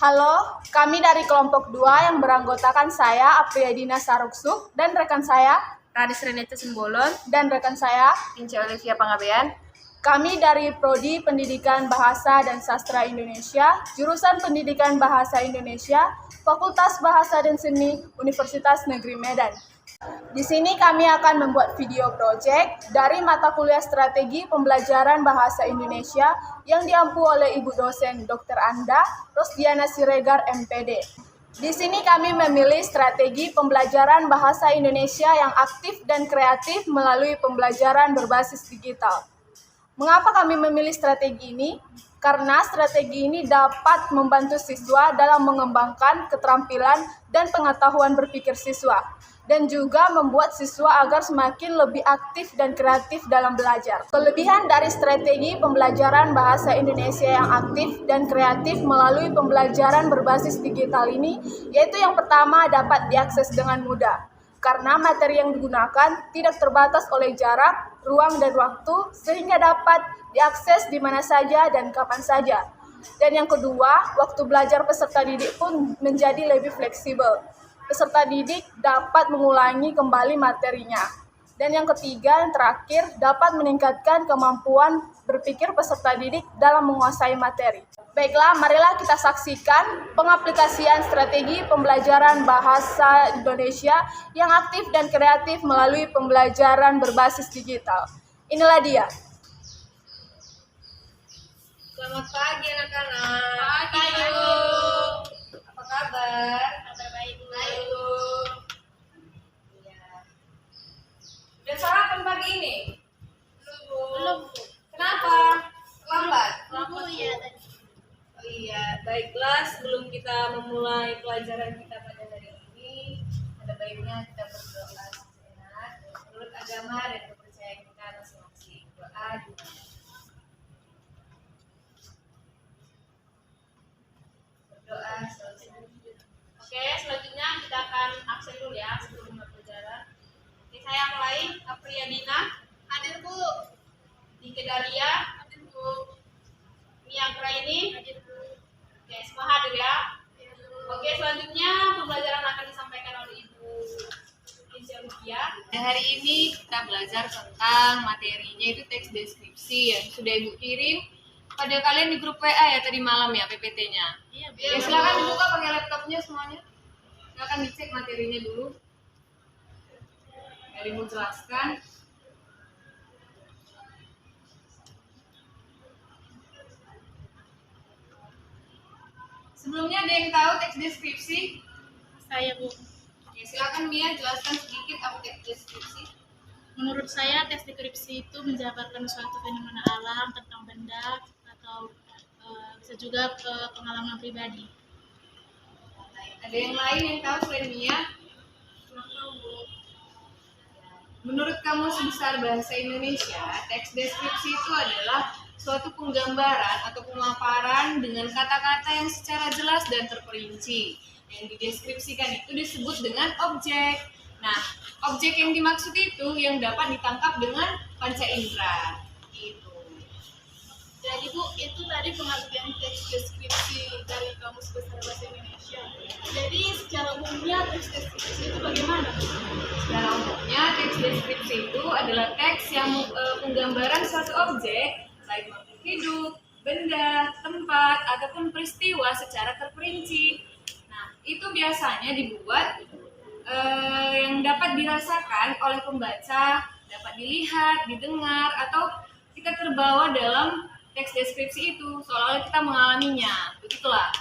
Halo, kami dari kelompok 2 yang beranggotakan saya, Apriyadina Saruksuk, dan rekan saya, Radis Renete Simbolon, dan rekan saya, Ince Olivia Pangabean. Kami dari Prodi Pendidikan Bahasa dan Sastra Indonesia, jurusan Pendidikan Bahasa Indonesia, Fakultas Bahasa dan Seni, Universitas Negeri Medan. Di sini kami akan membuat video project dari mata kuliah Strategi Pembelajaran Bahasa Indonesia yang diampu oleh Ibu dosen Dr. Anda Rosdiana Siregar, MPD. Di sini kami memilih strategi pembelajaran bahasa Indonesia yang aktif dan kreatif melalui pembelajaran berbasis digital. Mengapa kami memilih strategi ini? Karena strategi ini dapat membantu siswa dalam mengembangkan keterampilan dan pengetahuan berpikir siswa, dan juga membuat siswa agar semakin lebih aktif dan kreatif dalam belajar. Kelebihan dari strategi pembelajaran bahasa Indonesia yang aktif dan kreatif melalui pembelajaran berbasis digital ini, yaitu yang pertama dapat diakses dengan mudah. Karena materi yang digunakan tidak terbatas oleh jarak, ruang, dan waktu, sehingga dapat diakses di mana saja dan kapan saja. Dan yang kedua, waktu belajar peserta didik pun menjadi lebih fleksibel. Peserta didik dapat mengulangi kembali materinya. Dan yang ketiga, yang terakhir, dapat meningkatkan kemampuan berpikir peserta didik dalam menguasai materi. Baiklah, marilah kita saksikan pengaplikasian strategi pembelajaran bahasa Indonesia yang aktif dan kreatif melalui pembelajaran berbasis digital. Inilah dia. Selamat pagi anak-anak. Pagi, Bu. Apa kabar? Kabar baik, Bu. Baik, Bu. Iya. Udah sarapan pagi ini? Belum. Kenapa? Lambat? Bu, ya tadi. Oh iya, baiklah, sebelum kita memulai pelajaran kita pada hari ini, ada baiknya kita berdoa sejenak menurut agama dan kepercayaan kita masing-masing. Doa dimulai. Berdoa selesai. Oke, selanjutnya kita akan absen dulu ya sebelum mulai pelajaran. Oke, saya mulai. Apriyadina, Hadir, Bu. Dike Dalia, Hadir, Bu. Mia Praini. Hadir, Bu. Oke, semua hadir ya. Hadir, Bu. Oke, selanjutnya pembelajaran akan disampaikan oleh Ibu Ince Olivia. Dan hari ini kita belajar tentang materinya itu teks deskripsi yang sudah Ibu kirim pada kalian di grup WA ya tadi malam ya PPT-nya. Iya, Bu. Ya, silakan dibuka pakai laptopnya semuanya. Silakan dicek materinya dulu. Dari Ibu jelaskan. Sebelumnya ada yang tahu teks deskripsi? Saya, Bu. Ya, silakan Mia jelaskan sedikit apa teks deskripsi. Menurut saya, teks deskripsi itu menjabarkan suatu fenomena alam tentang benda atau bisa juga pengalaman pribadi. Ada yang lain yang tahu selain Mia? Menurut Kamus Besar Bahasa Indonesia, teks deskripsi itu adalah suatu penggambaran atau pemaparan dengan kata-kata yang secara jelas dan terperinci. Yang dideskripsikan itu disebut dengan objek. Nah, objek yang dimaksud itu yang dapat ditangkap dengan panca indera. Gitu. Jadi, Bu, itu tadi pengertian teks deskripsi dari Kamus Besar Bahasa Indonesia. Jadi, secara umumnya teks deskripsi itu bagaimana? Secara umumnya, teks deskripsi itu adalah teks yang penggambaran suatu objek, baik makhluk hidup, benda, tempat, ataupun peristiwa secara terperinci. Nah, itu biasanya dibuat yang dapat dirasakan oleh pembaca, dapat dilihat, didengar, atau kita terbawa dalam teks deskripsi itu, seolah-olah kita mengalaminya. Begitulah.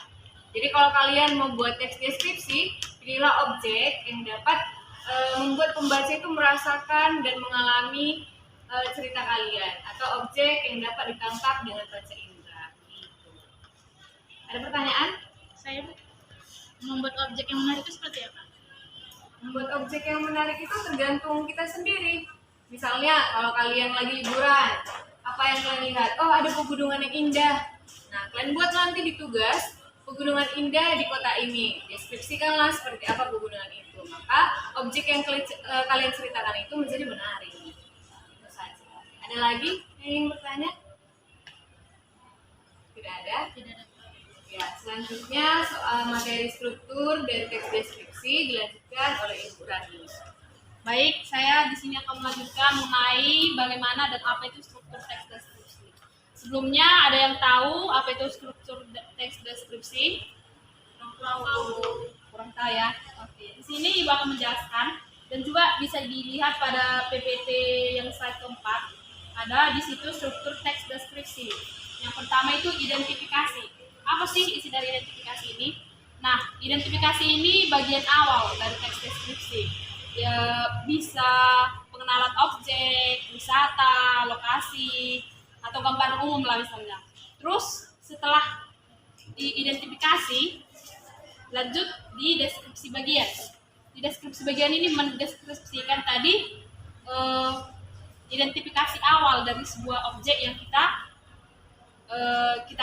Jadi kalau kalian membuat teks deskripsi, pilihlah objek yang dapat membuat pembaca itu merasakan dan mengalami cerita kalian, atau objek yang dapat ditangkap dengan panca indera. Gitu. Ada pertanyaan? Saya, Bu, membuat objek yang menarik itu seperti apa? Membuat objek yang menarik itu tergantung kita sendiri. Misalnya kalau kalian lagi liburan, apa yang kalian lihat? Oh, ada pegunungan yang indah. Nah, kalian buat nanti di tugas pegunungan indah di kota ini. Deskripsikanlah seperti apa pegunungan itu. Maka objek yang kalian ceritakan itu menjadi menarik. Itu saja. Ada lagi yang ingin bertanya? Tidak ada? Tidak ada. Ya, selanjutnya soal materi struktur dan teks deskripsi dilanjutkan oleh Ibu Rani. Baik, saya di sini akan melanjutkan mengenai bagaimana dan apa itu struktur teks deskripsi. Sebelumnya ada yang tahu apa itu struktur teks deskripsi? Kurang tahu ya. Oke, di sini Ibu akan menjelaskan dan juga bisa dilihat pada PPT yang slide keempat. Ada di situ struktur teks deskripsi. Yang pertama itu identifikasi. Apa sih isi dari identifikasi ini? Nah, identifikasi ini bagian awal dari teks deskripsi. Ya, bisa pengenalan objek, wisata, lokasi, atau gambaran umum lah misalnya. Terus setelah diidentifikasi, lanjut di deskripsi bagian. Di deskripsi bagian ini mendeskripsikan tadi identifikasi awal dari sebuah objek yang kita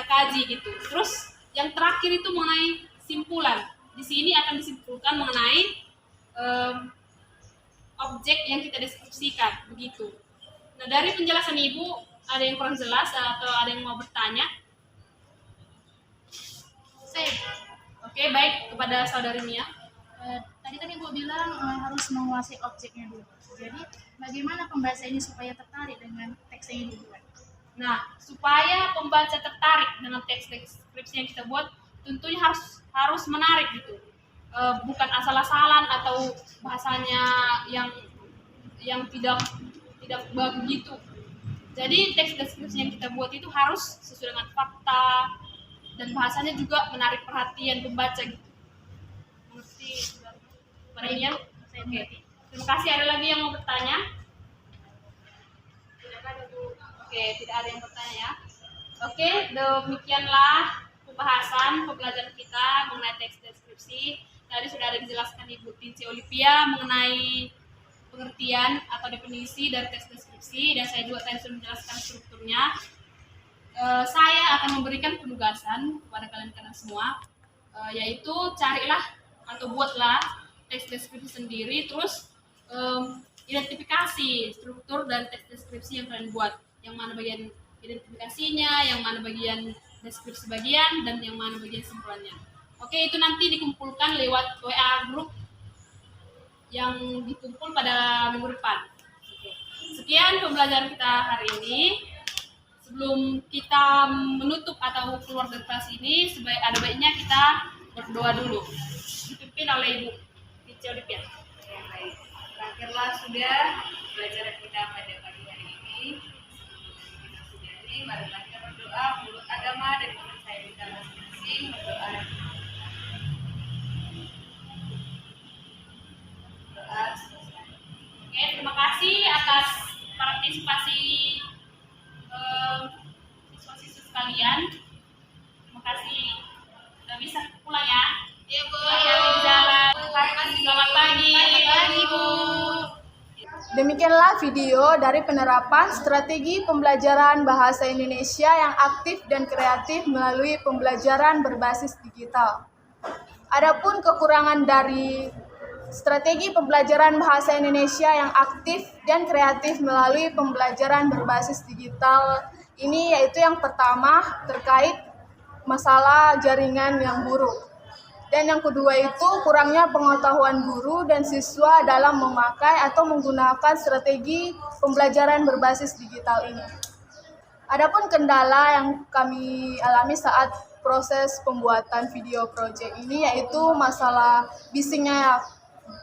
kaji gitu. Terus yang terakhir itu mengenai simpulan. Di sini akan disimpulkan mengenai objek yang kita deskripsikan begitu. Nah, dari penjelasan Ibu ada yang kurang jelas atau ada yang mau bertanya? Oke, baik, kepada Saudari Mia. Tadi kan Ibu bilang harus menguasai objeknya dulu. Jadi bagaimana pembaca ini supaya tertarik dengan teks yang dibuat? Nah, supaya pembaca tertarik dengan teks deskripsi yang kita buat, tentunya harus menarik gitu. Bukan asal-asalan atau bahasanya yang tidak begitu. Jadi teks deskripsi yang kita buat itu harus sesuai dengan fakta dan bahasanya juga menarik perhatian pembaca gitu. Mengerti? Baiknya, oke. Terima kasih. Ada lagi yang mau bertanya? Oke, tidak ada yang bertanya ya. Oke, demikianlah pembelajaran kita mengenai teks deskripsi. Tadi sudah ada dijelaskan Ibu Tinci Olivia mengenai pengertian atau definisi dari teks deskripsi, dan saya juga tadi sudah menjelaskan strukturnya. Saya akan memberikan penugasan kepada kalian semua, yaitu carilah atau buatlah teks deskripsi sendiri, terus identifikasi struktur dan teks deskripsi yang kalian buat, yang mana bagian identifikasinya, yang mana bagian deskripsi bagian, dan yang mana bagian simpulannya. Oke, itu nanti dikumpulkan lewat WA grup yang dikumpul pada minggu depan. Oke. Sekian pembelajaran kita hari ini. Sebelum kita menutup atau keluar dari kelas ini, ada baiknya kita berdoa dulu. Dipimpin oleh Ibu Tinci Olivia. Baik, terakhirlah sudah pembelajaran kita pada pagi hari ini. Marilah kita berdoa menurut agama dan kepercayaan kita masing-masing. Berdoa. Oke, terima kasih atas partisipasi siswa-siswa sekalian. Terima kasih. Sudah bisa pulang ya. Iya, Bu. Selamat pagi. Bu. Demikianlah video dari penerapan strategi pembelajaran bahasa Indonesia yang aktif dan kreatif melalui pembelajaran berbasis digital. Adapun kekurangan dari strategi pembelajaran bahasa Indonesia yang aktif dan kreatif melalui pembelajaran berbasis digital ini yaitu yang pertama terkait masalah jaringan yang buruk. Dan yang kedua itu kurangnya pengetahuan guru dan siswa dalam memakai atau menggunakan strategi pembelajaran berbasis digital ini. Adapun kendala yang kami alami saat proses pembuatan video project ini yaitu masalah bisingnya.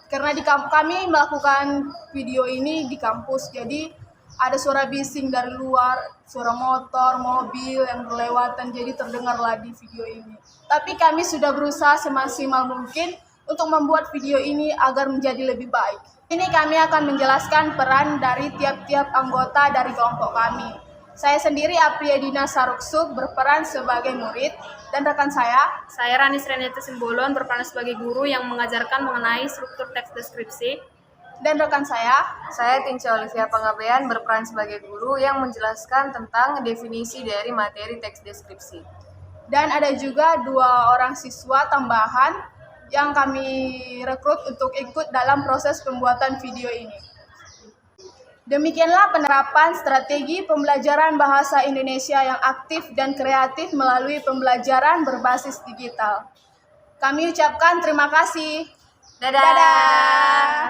Karena kami melakukan video ini di kampus, jadi ada suara bising dari luar, suara motor, mobil yang berlewatan, jadi terdengarlah di video ini. Tapi kami sudah berusaha semaksimal mungkin untuk membuat video ini agar menjadi lebih baik. Ini kami akan menjelaskan peran dari tiap-tiap anggota dari kelompok kami. Saya sendiri Apriyadina Saruksuk berperan sebagai murid, dan rekan saya Rani Sreneta Simbolon berperan sebagai guru yang mengajarkan mengenai struktur teks deskripsi. dan rekan saya Tinci Olivia Panggabean berperan sebagai guru yang menjelaskan tentang definisi dari materi teks deskripsi. Dan ada juga 2 orang siswa tambahan yang kami rekrut untuk ikut dalam proses pembuatan video ini. Demikianlah penerapan strategi pembelajaran bahasa Indonesia yang aktif dan kreatif melalui pembelajaran berbasis digital. Kami ucapkan terima kasih. Dadah.